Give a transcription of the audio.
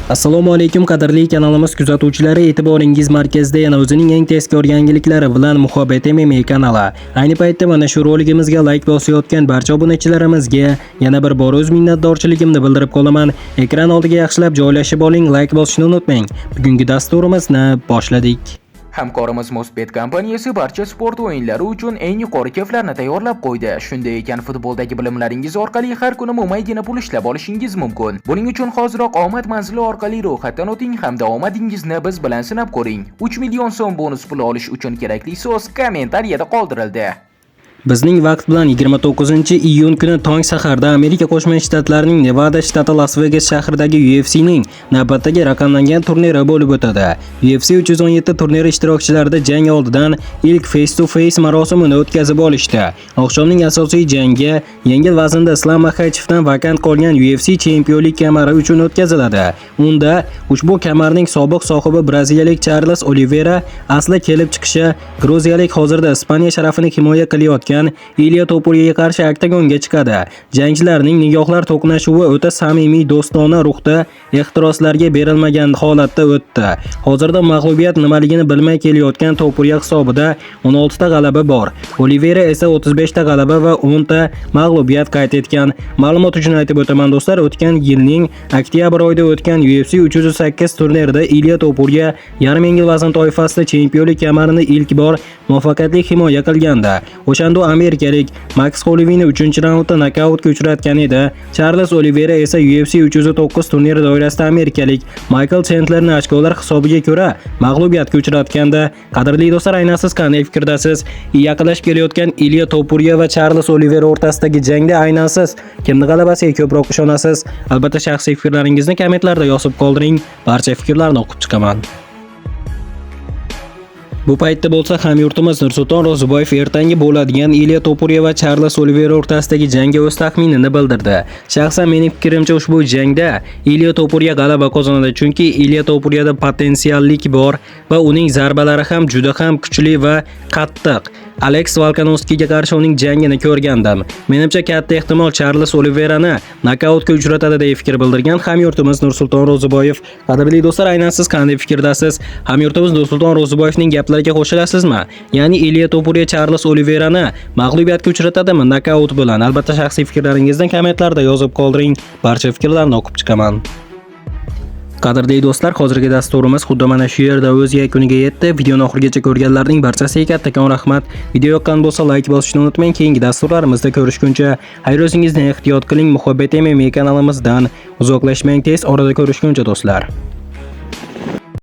Assalomu alaykum qadrli kanalimiz kuzatuvchilari, e'tiboringiz markazida yana o'zining eng tezkor yangiliklari bilan Muhabbet MMA kanali. Ayni paytda mana shu roligimizga like bosayotgan barcha obunachilarimizga yana bir bor o'z minnatdorchiligimni bildirib qolaman. Ekran oldiga yaxshilab joylashib oling, like bosishni unutmang. Bugungi dasturimizni boshladik. Hamkorimiz Mosbet kompaniyasi barcha sport o'yinlari uchun eng yuqori kayflarni tayyorlab qo'ydi. Shunday ekan, futboldagi bilimlaringiz orqali har kuni mo'maygina pul ishlab olishingiz mumkin. Buning uchun hoziroq omad manzili orqali ro'yxatdan o'ting hamda omadingizni biz bilan sinab ko'ring. 3 million so'm bonus pul olish uchun kerakli so'z kommentariyada qoldirildi. Bizning vaqt bilan 29-iyun kuni tong saharda Amerika Qo'shma Shtatlarining Nevada shtati Las Vegas shahridagi UFC'ning navbatdagi raqamlangan turniri bo'lib o'tadi. UFC 317 turniri ishtirokchilarida jang oldidan ilk face-to-face marosimini o'tkazib olishdi. Oqshomning asosiy jangi yengil vaznda Islam Maxachevdan vakant qolgan UFC chempionlik kamari uchun o'tkaziladi. Unda ushbu kamarning sobiq sohibi braziliyalik Charles Oliveira asli kelib chiqishi gruziyalik hozirda Ispaniya sharafini himoya qilayotgan Ilya Topurya'ga qarshi oktagonga chiqadi. Jangchilarning nigohlar to'qnashuvi o'ta samimiy, do'stona ruhda, ehtiroslarga berilmagan holatda o'tdi. Hozirda mag'lubiyat nimaligini bilmay kelayotgan Topurya hisobida 16 ta g'alaba bor. Oliveira esa 35 ta g'alaba va 10 ta mag'lubiyat qayd etgan. Ma'lumot uchun aytib o'taman do'stlar, o'tgan yilning oktyabr oyida o'tgan UFC 308 turnirida Ilya Topurya yarim yengil vazn toifasida chempionlik kamarini ilk bor muvaffaqiyatli himoya qilgandi. O'shanda amerikalik Max Hollowayni 3-raundda nokautga uchratgan edi. Charles Oliveira esa UFC 309 turniri doirasida amerikalik Michael Chandlerni ochkolar hisobiga ko'ra mag'lubiyatga uchratgandi. Qadrli do'stlar, aynan siz qanday fikrdasiz? Yaqinlashib kelayotgan Ilya Topuria va Charles Oliveira o'rtasidagi jangda aynan siz kimning g'alabasiga ko'proq ishonasiz? Albatta shaxsiy fikrlaringizni kommentlarda yozib qoldiring. Barcha fikrlarni o'qib chiqaman. Bu paytda bo'lsa hamyurtimiz Nursulton Ro'ziboyev ertangi bo'ladigan Ilya Topuria va Charles Oliveira o'rtasidagi jangga o'z taxminini bildirdi. Shaxsan mening fikrimcha ushbu jangda Ilya Topuria g'alaba qozonadi, chunki Ilya Topuriada potensiallik bor va uning zarbalari ham juda ham kuchli va qattiq. Alex Volkanovskiga qarshi uning jangini ko'rgandim. Menimcha katta ehtimol Charles Oliveirani nokautga uchratadi deb fikr bildirgan hamyurtimiz Nursulton Ro'ziboyev. Qadrli do'stlar, aynan siz qanday fikrdasiz? Hamyurtimiz Nursulton Ro'ziboyevning gaplariga qo'shilasizmi? Ya'ni Ilya Topuria Charles Oliveirani mag'lubiyatga uchratadimi nokaut bilan? Albatta shaxsiy fikrlaringizni kommentlarda yozib qoldiring. Barcha fikrlarni o'qib chiqaman. Qadrli do'stlar, hozirgi dasturimiz xuddi mana shu yerda o'z yakuniga yetdi. Videoni oxirigacha ko'rganlarning barchasiga kattakon rahmat. Video yoqqan bo'lsa like bosishni unutmang. Keyingi dasturlarimizda ko'rishguncha xayr o'zingizni ehtiyot qiling. Muhabbet MMA kanalimizdan uzoqlashmang. Tez orada ko'rishguncha do'stlar.